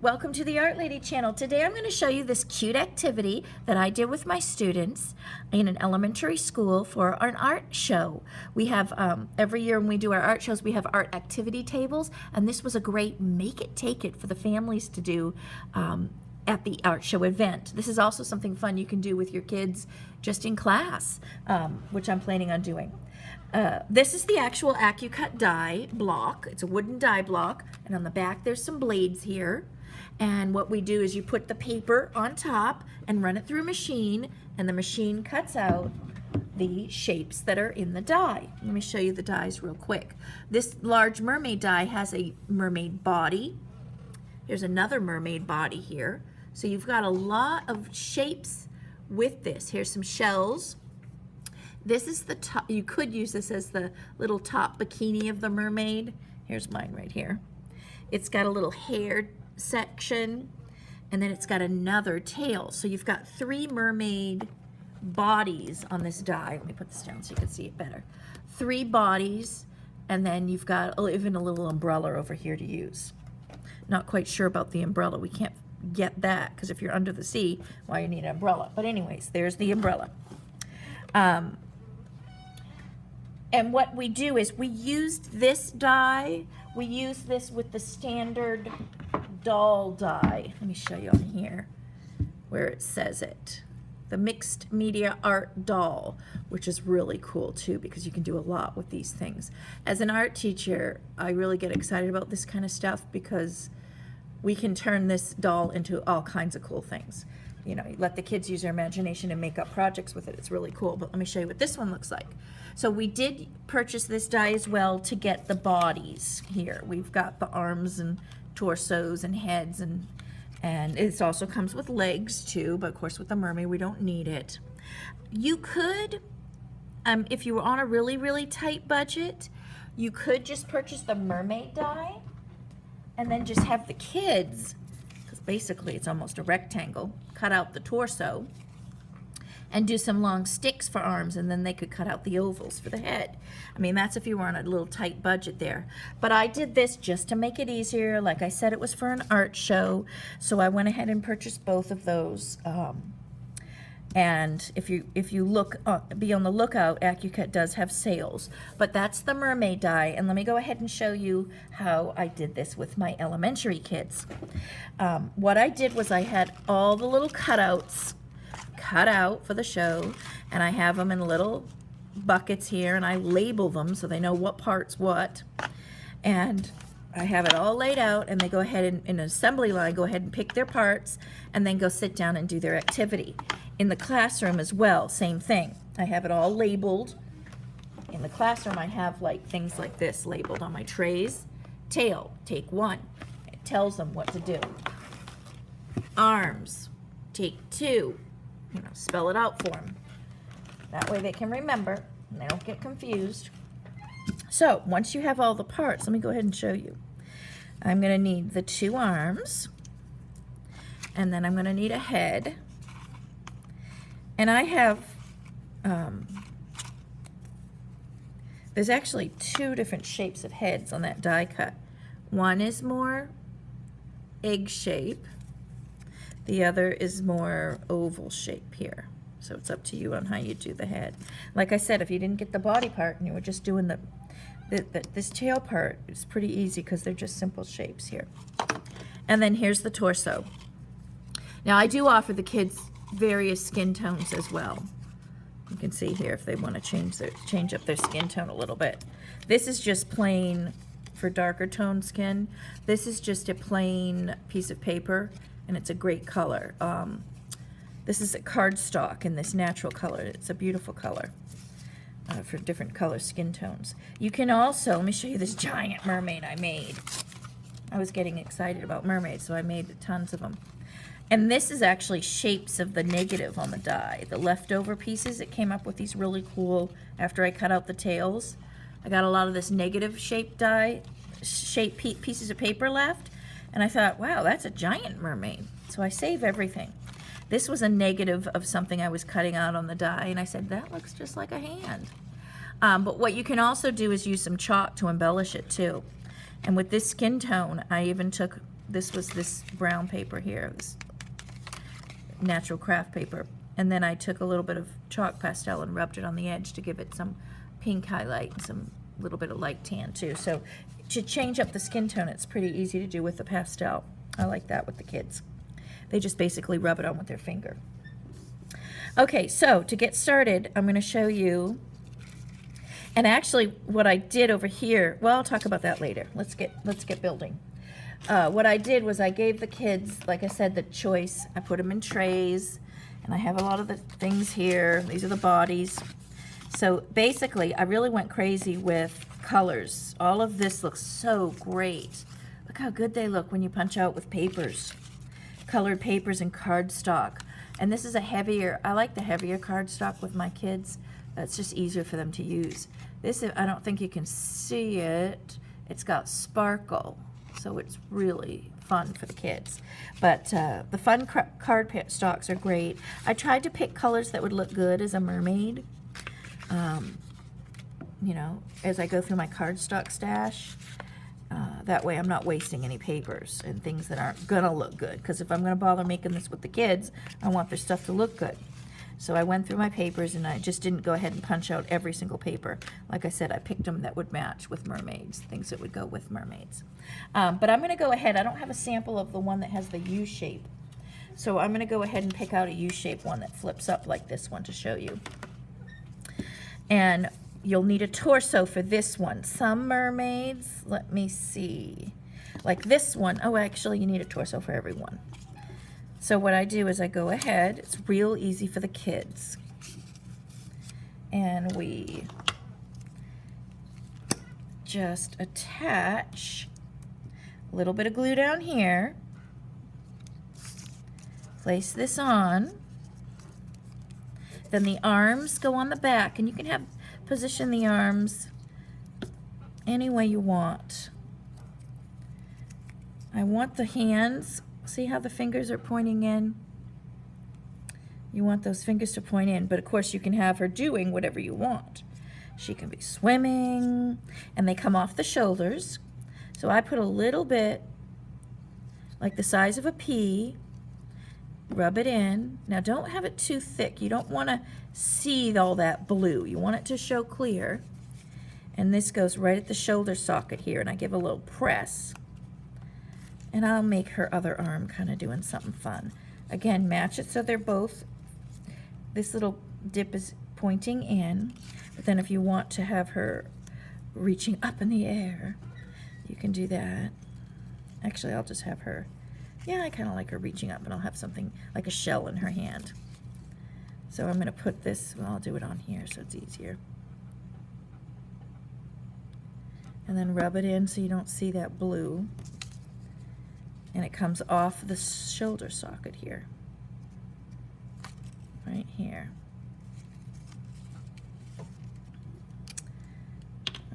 Welcome to the Art Lady channel. Today I'm going to show you this cute activity that I did with my students in an elementary school for an art show. We have, every year when we do our art shows, we have art activity tables, and this was a great make it take it for the families to do at the art show event. This is also something fun you can do with your kids just in class, which I'm planning on doing. This is the actual Accucut die block. It's a wooden die block, and on the back there's some blades here. And what we do is you put the paper on top and run it through a machine, and the machine cuts out the shapes that are in the die. Let me show you the dies real quick. This large mermaid die has a mermaid body. There's another mermaid body here. So you've got a lot of shapes with this. Here's some shells. This is the top. You could use this as the little top bikini of the mermaid. Here's mine right here. It's got a little hair section, and then it's got another tail. So you've got three mermaid bodies on this die. Let me put this down so you can see it better. Three bodies, and then you've got even a little umbrella over here to use. Not quite sure about the umbrella. We can't get that because if you're under the sea, why you need an umbrella. But anyways, there's the umbrella. And what we do is we used this die. We use this with the standard doll die. Let me show you on here where it says it. The mixed media art doll, which is really cool too because you can do a lot with these things. As an art teacher, I really get excited about this kind of stuff because we can turn this doll into all kinds of cool things. You know, you let the kids use their imagination and make up projects with it. It's really cool. But let me show you what this one looks like. So we did purchase this die as well to get the bodies here. We've got the arms and torsos and heads, and it also comes with legs too, but of course with the mermaid we don't need it. You could, if you were on a really, really tight budget, you could just purchase the mermaid die and then just have the kids, because basically it's almost a rectangle, cut out the torso and do some long sticks for arms, and then they could cut out the ovals for the head. I mean, that's if you were on a little tight budget there. But I did this just to make it easier. Like I said, it was for an art show, so I went ahead and purchased both of those. And if you look, be on the lookout, Accucut does have sales. But that's the mermaid die, and let me go ahead and show you how I did this with my elementary kids. What I did was I had all the little cutouts cut out for the show, and I have them in little buckets here, and I label them so they know what part's what, and I have it all laid out, and they go ahead and in an assembly line go ahead and pick their parts and then go sit down and do their activity. In the classroom as well, same thing. I have it all labeled. In the classroom I have like things like this labeled on my trays. Tail, take one. It tells them what to do. Arms, take two. You know, spell it out for them. That way they can remember and they don't get confused. So once you have all the parts, let me go ahead and show you. I'm going to need the two arms, and then I'm going to need a head. And I have, there's actually two different shapes of heads on that die cut. One is more egg shape. The other is more oval shape here. So it's up to you on how you do the head. Like I said, if you didn't get the body part and you were just doing this tail part, it's pretty easy because they're just simple shapes here. And then here's the torso. Now I do offer the kids various skin tones as well. You can see here if they want to change up their skin tone a little bit. This is just plain for darker toned skin. This is just a plain piece of paper, and it's a great color. This is a cardstock in this natural color. It's a beautiful color for different color skin tones. You can also, let me show you this giant mermaid I made. I was getting excited about mermaids, so I made tons of them. And this is actually shapes of the negative on the die. The leftover pieces, it came up with these really cool, after I cut out the tails, I got a lot of this negative shaped die, pieces of paper left. And I thought, wow, that's a giant mermaid. So I save everything. This was a negative of something I was cutting out on the die, and I said, that looks just like a hand. But what you can also do is use some chalk to embellish it too. And with this skin tone, I even took this was this brown paper here, this natural craft paper. And then I took a little bit of chalk pastel and rubbed it on the edge to give it some pink highlight and some little bit of light tan too. So to change up the skin tone, it's pretty easy to do with the pastel. I like that with the kids. They just basically rub it on with their finger. Okay, so to get started, I'm going to show you, and actually what I did over here, well, I'll talk about that later. Let's get building. What I did was I gave the kids, like I said, the choice. I put them in trays, and I have a lot of the things here. These are the bodies. So basically, I really went crazy with colors. All of this looks so great. Look how good they look when you punch out with papers. Colored papers and cardstock. And this is a heavier, I like the heavier cardstock with my kids. It's just easier for them to use. This, I don't think you can see it. It's got sparkle, so it's really fun for the kids. But the fun card stocks are great. I tried to pick colors that would look good as a mermaid. You know, as I go through my cardstock stash. That way I'm not wasting any papers and things that aren't gonna look good, because if I'm gonna bother making this with the kids, I want their stuff to look good. So I went through my papers and I just didn't go ahead and punch out every single paper. Like I said, I picked them that would match with mermaids, things that would go with mermaids. But I'm gonna go ahead, I don't have a sample of the one that has the U shape. So I'm gonna go ahead and pick out a U shape one that flips up like this one to show you. And you'll need a torso for this one. Some mermaids, let me see, like this one, oh, actually you need a torso for every one. So what I do is I go ahead, it's real easy for the kids, and we just attach a little bit of glue down here, place this on, then the arms go on the back, and you can have position the arms any way you want. I want the hands, see how the fingers are pointing in? You want those fingers to point in, but of course you can have her doing whatever you want. She can be swimming, and they come off the shoulders. So I put a little bit, like the size of a pea, rub it in. Now don't have it too thick. You don't want to see all that blue. You want it to show clear. And this goes right at the shoulder socket here, and I give a little press. And I'll make her other arm kind of doing something fun. Again, match it so they're both, this little dip is pointing in, but then if you want to have her reaching up in the air, you can do that. Actually, I'll just have her, yeah, I kind of like her reaching up, and I'll have something like a shell in her hand. So I'm going to put this, well, I'll do it on here so it's easier. And then rub it in so you don't see that blue. And it comes off the shoulder socket here. Right here.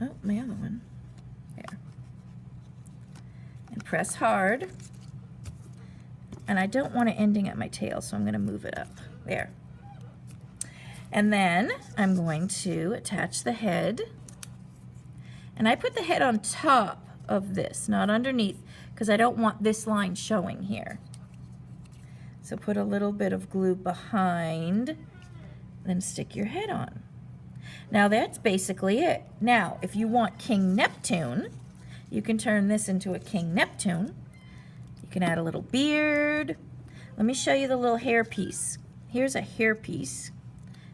Oh, my other one. There. And press hard. And I don't want it ending at my tail, so I'm going to move it up. There. And then I'm going to attach the head. And I put the head on top of this, not underneath, because I don't want this line showing here. So put a little bit of glue behind, then stick your head on. Now that's basically it. Now, if you want King Neptune, you can turn this into a King Neptune. You can add a little beard. Let me show you the little hair piece. Here's a hair piece.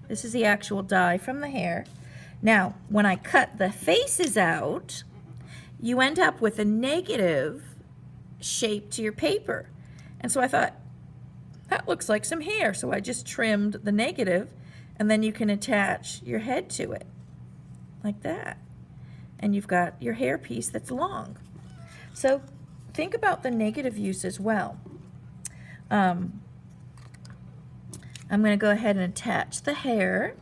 This is the actual dye from the hair. Now, when I cut the faces out, you end up with a negative shape to your paper. And so I thought, that looks like some hair. So I just trimmed the negative, and then you can attach your head to it, like that. And you've got your hair piece that's long. So think about the negative use as well. I'm going to go ahead and attach the hair,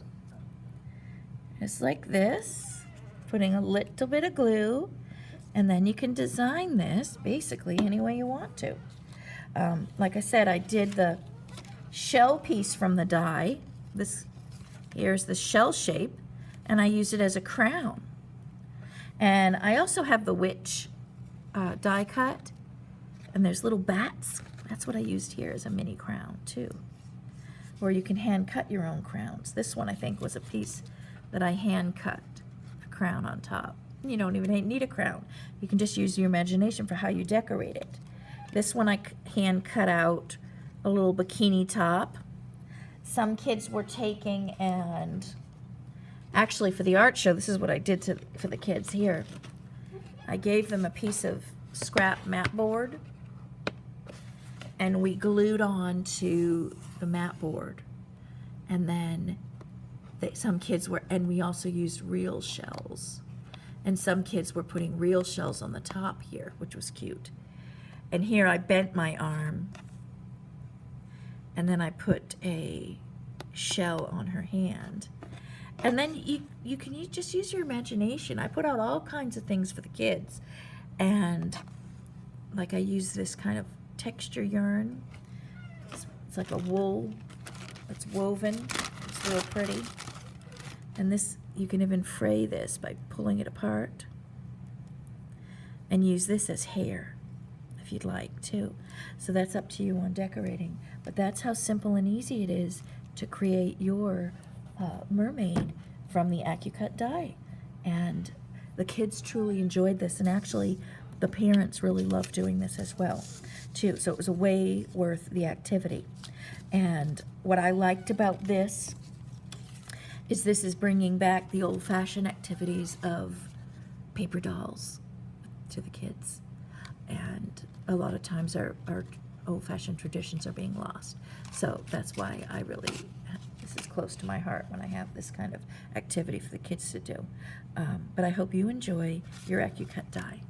just like this, putting a little bit of glue, and then you can design this basically any way you want to. Like I said, I did the shell piece from the die. Here's the shell shape, and I used it as a crown. And I also have the witch die cut, And there's little bats. That's what I used here as a mini crown too. Or you can hand cut your own crowns. This one I think was a piece that I hand cut a crown on top. You don't even need a crown. You can just use your imagination for how you decorate it. This one I hand cut out a little bikini top. Some kids were taking, and actually for the art show, this is what I did for the kids here. I gave them a piece of scrap mat board, and we glued on to the mat board. And then some kids were, and we also used real shells. And some kids were putting real shells on the top here, which was cute. And here I bent my arm, and then I put a shell on her hand. And then you can just use your imagination. I put out all kinds of things for the kids. And like I use this kind of texture yarn. It's like a wool. It's woven. It's real pretty. And this, you can even fray this by pulling it apart. And use this as hair, if you'd like too. So that's up to you on decorating. But that's how simple and easy it is to create your mermaid from the Accucut die. And the kids truly enjoyed this, and actually the parents really loved doing this as well too. So it was a way worth the activity. And what I liked about this is bringing back the old-fashioned activities of paper dolls to the kids. And a lot of times our old-fashioned traditions are being lost. So that's why this is close to my heart when I have this kind of activity for the kids to do. But I hope you enjoy your Accucut die.